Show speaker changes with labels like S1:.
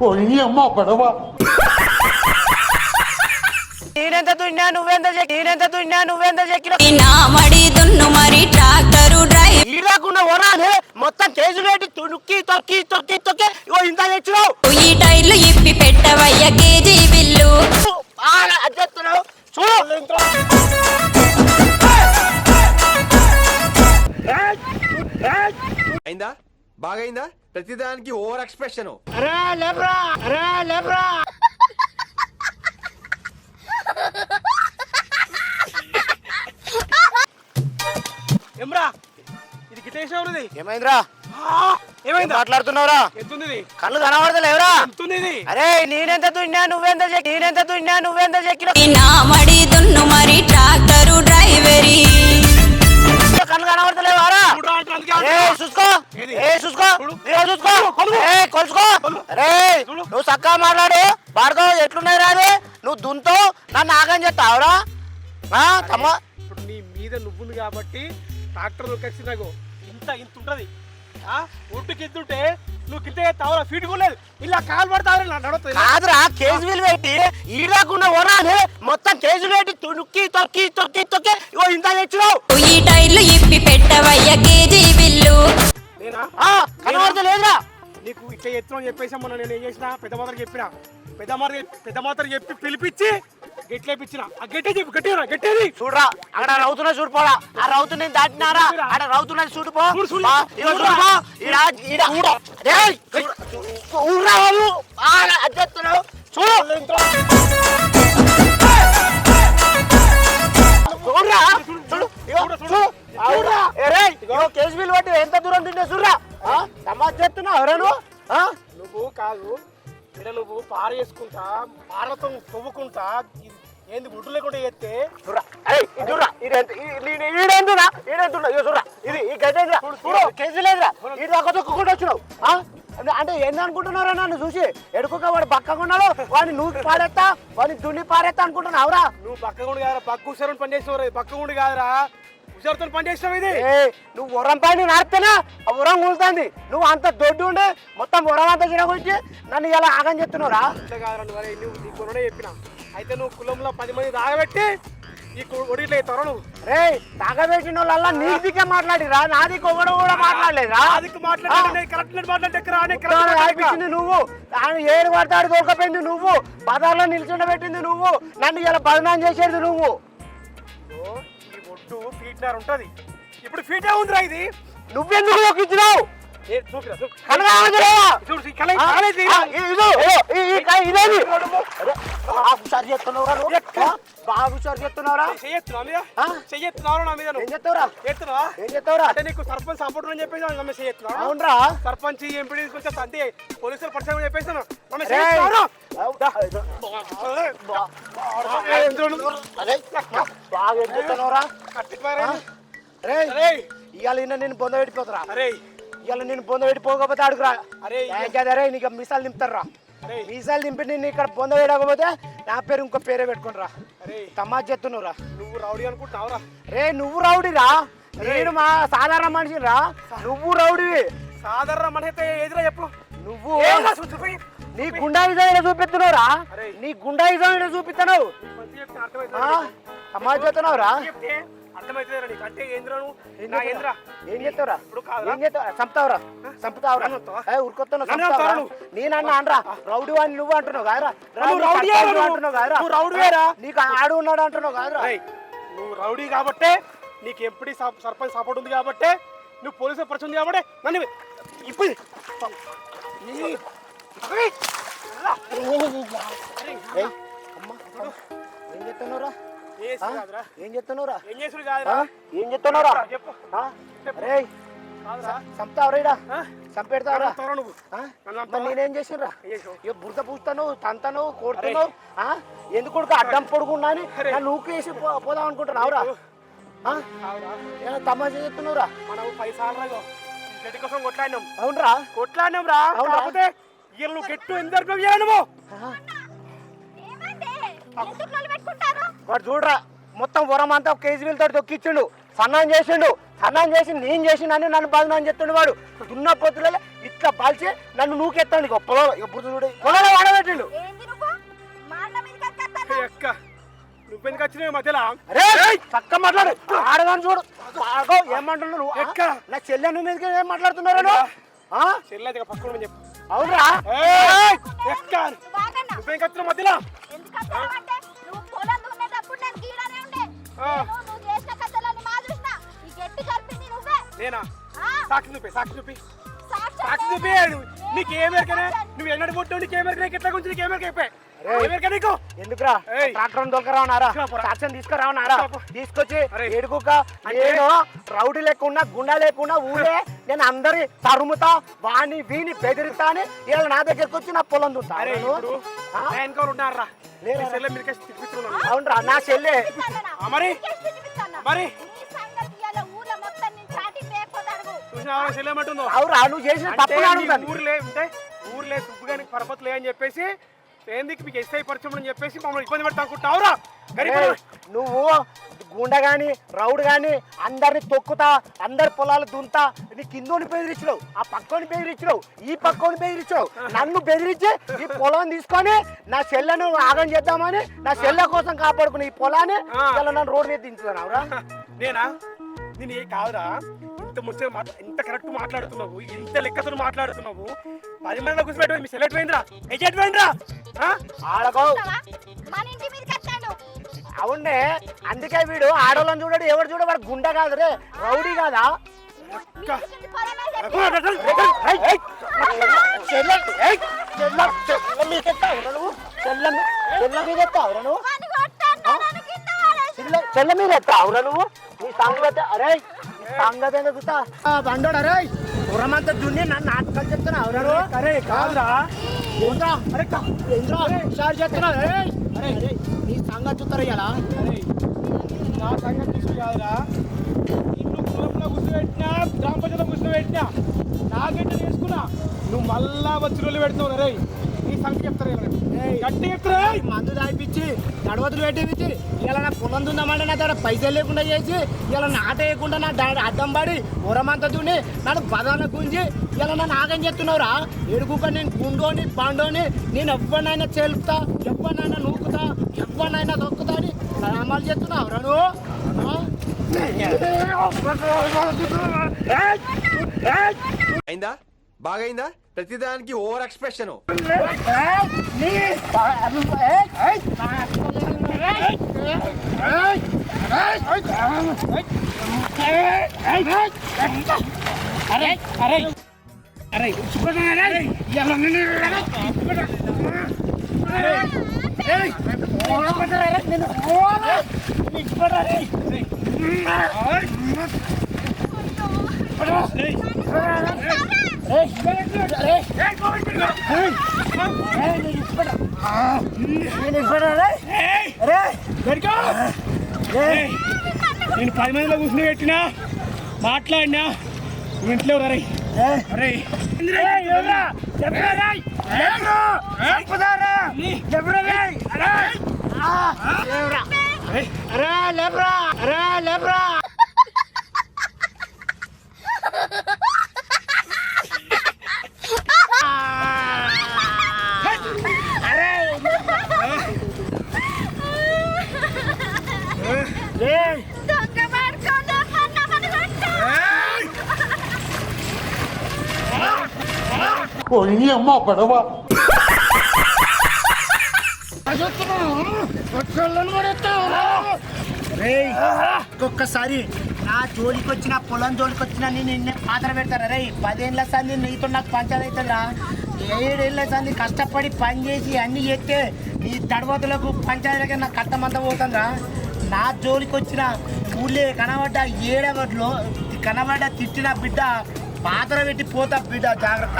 S1: పోయి అమ్మ పడవ.
S2: నేనెంత దున్నా నువ్వెంత చెక్కిన
S3: నా మడి దున్ను మరి ట్రాక్టరు డ్రైవ్
S2: ఈడకుండా వరానే మొత్తం కేజీలు పెట్టి తొక్కి తొక్కి తొక్కి తొక్కి ఇగో ఇంత తెచ్చినావు.
S3: ఈ టైర్లు ఇప్పి పెట్టవయ్య కేజీ బిల్లు
S2: అద్దెత్తున్నావు చూడు.
S4: అయిందా బాగైందా ప్రతిదానికి ఓవర్ ఎక్స్ప్రెషన్.
S2: అరే లేబ్రా
S5: ఏమ్రా ఇది గిటేషన్ ఉన్నది.
S2: ఏమైందిరా?
S5: ఏమైంది
S2: మాట్లాడుతున్నావురా?
S5: ఎంతుంది
S2: కళ్ళు కనబడతలేవురా?
S5: ఎంతుంది ఇది?
S2: అరే నేనెంత దున్నా నువ్వెంత చెక్కిన
S3: నా మడి దున్ను మరి ట్రాక్టరు డ్రైవరీ
S2: కళ్ళు కనబడతలేవారా?
S5: చూడురా అంటే అందుకే
S2: ఏ
S5: అంటున్నా.
S2: చూసుకో
S5: ఏది?
S2: చూసుకో
S5: చూడు.
S2: ఇదిగో చూసుకో ఏ కొలుసుకో. అరే నువ్వు చక్కగా మాట్లాడు. పాడుకో ఎట్లున్నాయి రాదు నువ్వు దున్తో నన్ను ఆగం చేస్తావురా తమ్మ.
S5: ఇప్పుడు నీ మీద నువ్వుంది కాబట్టి ట్రాక్టర్ వచ్చి నాకు ఇంత ఉంటది. ఒడ్డుకి ఎత్తుంటే నువ్వు కింద తావరా ఫీట్ కూడా లేదు. ఇలా కాలు పడతావు నడుతుంది.
S2: కాదురా కేజీలు పెట్టి ఈడకుండా వరానే మొత్తం కేజీలు పెట్టి తొక్కి తొక్కి తొక్కి తొక్కి ఇగో ఇంత తెచ్చినావు.
S3: ఈ టైర్లు ఇప్పి పెట్టవయ్య కేజీ బిల్లు
S5: నేనా
S2: కనబడతలేదురా?
S5: నీకు ఇట్లా ఎత్తున చెప్పేసి మొన్న నేను ఏం చేసిన పెద్ద మాత్రం చెప్పి పిలిపించి గెట్లేపించిన. ఆ గట్టే చెప్పు గట్టేది
S2: చూడరా అక్కడ రౌతున్నా చూడిపోరా. ఆ రౌతు నేను దాటినారా? అక్కడ రౌతున్నది చూడిపో.
S5: చూడు.
S2: ఇగో చూడిపో. చూడరా బాబు అద్దెత్తున్నావు చూడు. చూడరా చూడు చూడు. కేజీ బిల్ బట్టి ఎంత దూరం తింటే చూడరా. సమాజ్ చేస్తున్నావు ఎవరేను?
S5: నువ్వు కాదు ఇక్కడ నువ్వు పార వేసుకుంటా పారతో తవ్వుకుంటా ఏంది గుడ్డు లేకుండా చేస్తే
S2: కేజీ లేదురా. ఇది ఒక తొక్కుకుంటూ వచ్చినావు. అంటే ఏందనుకుంటున్నారా? నన్ను చూసి ఎడుకోక వాడు బక్కకున్నాడు వాడిని నువ్వు పారేస్తా వాడిని దున్ని పారేస్తా అనుకుంటున్నావురా?
S5: నువ్వు బక్కగుండి కాదురా బక్క హుషారు పని చేసినవు. బక్కగుండి కాదురా హుషారుతో పని చేసినావు. ఇది
S2: నువ్వు ఉరం పైన నాడితేనా ఆ ఉరం కూలుతుంది. నువ్వు అంత దొడ్డు ఉండే మొత్తం ఉరం అంతా చిరగొచ్చి నన్ను ఇలా ఆగం చెప్తున్నావురా?
S5: అంతే కాదురా నువ్వు నీ కులనే చెప్పిన. అయితే నువ్వు కులంలో 10 మంది తాగబెట్టి ఈ ఒడిట్లో అవుతావు. నువ్వు
S2: రే తాగబెట్టిన వాళ్ళ నీదికే మాట్లాడిరా, నాది ఒకడు కూడా మాట్లాడలేదా? అనిపించింది నువ్వు ఆయన ఏడు పడతాడు దొరకపోయింది నువ్వు బజార్లో నిల్చుండబెట్టింది నువ్వు నన్ను ఇలా బదనాం చేసేది నువ్వు.
S5: ఈ ఒడ్డు ఫీట్నర్ ఉంటది. ఇప్పుడు ఫీటే ఉందిరా. ఇది
S2: నువ్వెందుకు దొక్కించినావు?
S5: సర్పంచ్ సపోర్ట్ అని చెప్పేసి
S2: అవునరా
S5: సర్పంచ్ ఎంపీ తీసుకొచ్చా అంతే పోలీసులు పరిచయం చెప్పేసాను.
S2: ఇవాళ నేను బొంద పెట్టిపోతారా?
S5: అరే
S2: ఇవాళ నేను బొంద పెట్టిపోకపోతే అడుగురా.
S5: అరే
S2: అరే నీకు మీసాలు నింపుతారా? మీసాలు నింపి నేను ఇక్కడ బొంద వేయకపోతే నా పేరు ఇంకో పేరే పెట్టుకునిరా. తమాజ్ చెప్తున్నావురా.
S5: నువ్వు రౌడీ అనుకుంటున్నావురా?
S2: రే నువ్వు రౌడీరా, నేను మా సాధారణ మనిషిరా. నువ్వు రౌడీవి.
S5: సాధారణ మనిషి అయితే ఏదిరా చెప్పు.
S2: నువ్వు నీ గుండాయిజం చూపిస్తున్నావురా. నీ గుండాయిజం చూపిస్తున్నావు. తమాజ్ చెప్తున్నావురా.
S5: అర్థమైతే నీకు అంటే ఏంద్రా నువ్వు
S2: ఏం చెప్తావురా? ఏం చెప్తావు? చంపుతావురా చంపుతావురా ఉరుకొత్తున్నావు. నేనన్నా అనరా రౌడీ అని నువ్వు అంటున్నావు కాదురా. అంటున్నావు కాదురా. నీకు ఆడు ఉన్నాడు అంటున్నావు కాదురా.
S5: నువ్వు రౌడీ కాబట్టే నీకు ఎంపీ సర్పంచ్ సపోర్ట్ ఉంది కాబట్టే నువ్వు పోలీసు పరిచయం ఉంది కాబట్టి నన్ను ఇప్పుడు
S2: ఏం చెప్తున్నావురా? ఏం చెప్తున్నావురా?
S5: ఏం
S2: చెప్తున్నావురా? చంపుతావురా? చంపెడతావురా? నేనేం చేసినరా? ఇక బురద పూస్తాను తంతాను కొడుతున్నావు. ఎందుకు అడ్డం పొడుగున్నా అని నన్ను ఊకేసి పోదాం అనుకుంటున్నావురా? తమాషా చెప్తున్నావురా?
S5: మనం 10 సార్లు గట్టి కోసం కొట్లాడినాం.
S2: అవునరా
S5: కొట్లాడినాం రా. కాకపోతే వీళ్ళు గట్టు ఎందుకు నువ్వు
S2: వాడు చూడరా మొత్తం ఉరం అంతా కేజీ వీళ్ళతో తొక్కిచ్చిండు. సన్నం చేసిండు. సన్నం చేసి నేను చేసిండని నన్ను బదనాన్ని చెప్తుండు. వాడు దున్న పొత్తులలో ఇట్లా ఇట్లా పాల్చి నన్ను నూకెత్తాను ఇక పొలం ఇప్పుడు చూడు పొలంలో వాడబెట్టిండు.
S1: ఏంది నువ్వు మాన్న మీద కట్టేస్తాను
S5: అక్క నువ్వెందుకు వచ్చినావు మధ్యలో
S2: అరే చక్క మాట్లాడు ఆడదాన్ని చూడు ఆగో ఏమంటున్నావు నువ్వు?
S5: ఎక్క.
S2: నా చెల్లె మీద ఏం మాట్లాడుతున్నారు
S5: చెల్లెది పక్కన చెప్పు.
S2: అవునరా
S5: ఎక్క
S1: బాగన్నా
S5: నువ్వేం వచ్చినావు మధ్యలో
S1: ఎందుకు కట్టావంటే నువ్వు పొలం దున్నేటప్పుడు నేను గీడనే ఉండే నువ్వు చేసిన కథలన్నీ మా చూసిన ఈ గట్టి కలిపింది నువ్వే
S5: నేనా
S1: ఆ,
S5: సాక్షి చూపి సాక్షి చూపి
S1: సాక్షాత్తు
S5: సాక్షి చూపి నీకేమెరకనే నువ్వు ఎన్నడి పుట్టావు నీకేమెరకనే ఎట్లా గురించి నీకేమెరక అయిపోయి ఏమెరక నీకు
S2: ఎందుకురా
S5: ఏయ్.
S2: ట్రాక్టర్ దొరకరావునారా
S5: తీసుకురా.
S2: సాక్ష్యం తీసుకురావునారా
S5: తీసుకురా.
S2: తీసుకొచ్చి
S5: అరే.
S2: ఏడుకోక నేను రౌడీ లేకుండా గుండా లేకుండా ఊరే నేను అందరి తరుముతా వాణి వీని బెదిరితా అని ఇలా నా దగ్గరకు వచ్చి నా పొలం దుంతా
S5: అరే ఇప్పుడు నా వెనకాల ఉన్నారా
S2: లేరా?
S5: చెల్లె మీరు తిప్పిస్తున్నాను
S2: అవునరా నా చెల్లె
S5: మరి? మరి?
S1: నీ సంగతి ఇవాళ ఊర్లో మొత్తం నేను చాటి పేర్కొతాను
S5: చూసినావా చెల్లె ఏమంటుందో
S2: అవురా నువ్వు చేసిన
S5: అంటే
S2: తప్పు
S5: నీ
S2: అడుగుతాను
S5: ఊర్లే ఉంటే ఊర్లే సుబ్బుగానికి పరపతులే అని చెప్పేసి ఏందికి మీకు ఎస్ఐ పరిచయం అని చెప్పేసి మమ్మల్ని ఇబ్బంది పెడతా అనుకుంటావురా
S2: ఏయ్, నువ్వు గుండ గాని రౌడ్ గాని అందరిని తొక్కుతా అందరి పొలాలు దుంతా నీ కిందోని బెదిరించినావు ఆ పక్కోని బెదిరించినావు ఈ పక్కోని బెదిరించినావు నన్ను బెదిరించి ఈ పొలం తీసుకొని నా చెల్లెను ఆగం చేద్దామని నా చెల్లె కోసం కాపాడుకుని ఈ పొలాన్ని ఇలా నన్ను రోడ్డు మీద దించుతున్నావురా
S5: నేనా నేను ఏ కాదురా ఇంత ముచ్చట ఇంత కరెక్ట్ మాట్లాడుతున్నావు ఇంత లెక్కతో మాట్లాడుతున్నావు 10 మందిలో కూర్చోబెట్టి మీ సెలెక్ట్ పోయిందిరా ఎజెక్ట్ పోయిందిరా
S2: ఆడగో
S1: మన ఇంటి మీద కట్టాను
S2: అవునే అందుకే వీడు ఆడోళ్ళని చూడడు ఎవరు చూడ వాడు గుండె కాదు రే రౌడీ కాదా
S1: ఇంటి పొలమే
S2: ఏయ్, ఏయ్, చెల్లె, ఏయ్, చెల్లె, చెల్లె మీద ఎత్తావురా నువ్వు? చెల్లె మీద ఎత్తావురా నువ్వు?
S1: వాడిని కొట్టాను నన్ను కింద పడేసి.
S2: చెల్లె మీద ఎత్తావురా నువ్వు? నీ సంగతి అరే నీ సంగతి ఏందో చూస్తా బండోడు అరే పురమంతా దున్ని నన్ను నాటకాలు చెప్తున్నావు నువ్వు?
S5: అరే కాదురా
S2: ఏంట్రా? అరే ఏంట్రా? హుషారు చెప్తున్నావు ఏయ్, అరే నీ సంగతి చూస్తారా ఇలా
S5: అరే నా సంగతి తీసుకు కాదురా నిన్ను కులంలో కూర్చోబెట్టినా గ్రామ పంచాయతీలో కూర్చోబెట్టినా నాగంటే చేసుకున్నా నువ్వు మళ్ళా వచ్చి రోజులు పెడుతున్నావు రే నీ సంగతి చెప్తారా గట్టి చెప్తారా
S2: మందు దాయిపించి నడవతులు పెట్టించి ఇలా నా పొలం దుందామంటే నా దగ్గర పైసలు లేకుండా చేసి ఇలా నాట వేయకుండా నా అడ్డం పడి ఉరమంతా దున్ని నన్ను బదాన గుంజి ఇలా నన్ను ఆగం చేస్తున్నావురా ఎడుగుక నేను గుండోని బండోని నేను ఎవరినైనా చెలుపుతా ఎవరినైనా నూకుతా ఎవరినైనా దొక్కుతా అని అమలు చేస్తున్నావురా నువ్వు
S4: అయిందా బాగైందా ప్రతిదానికి ఓవర్ ఎక్స్ప్రెషన్
S5: అరే అరే అరే నేను 10 మందిలో కూర్చుని పెట్టినా మాట్లాడినా ఇంట్లో రే అరే
S2: లేబ్రా అరే లేబ్రా
S1: దొంగ పడుకోండి పన్నమని కొట్టు
S2: ఒక్కొక్కసారి నా జోలికి వచ్చిన పొలం జోలికి వచ్చిన నేను నిన్నే పాత్ర పెడతారా రే 10 ఏళ్ళ సంది నీతో నాకు పంచాయతీ అవుతుందిరా 7 ఏళ్ళ సంది కష్టపడి పని చేసి అన్ని చేస్తే ఈ తడవతులకు పంచాయతీలకి నాకు కట్టమంతా పోతుందిరా నా జోలికి వచ్చిన ఊళ్ళే కనబడ్డ ఏడవట్లో కనబడ్డ తిట్టిన బిడ్డ పాత్ర పెట్టి పోతా బిడ్డ జాగ్రత్త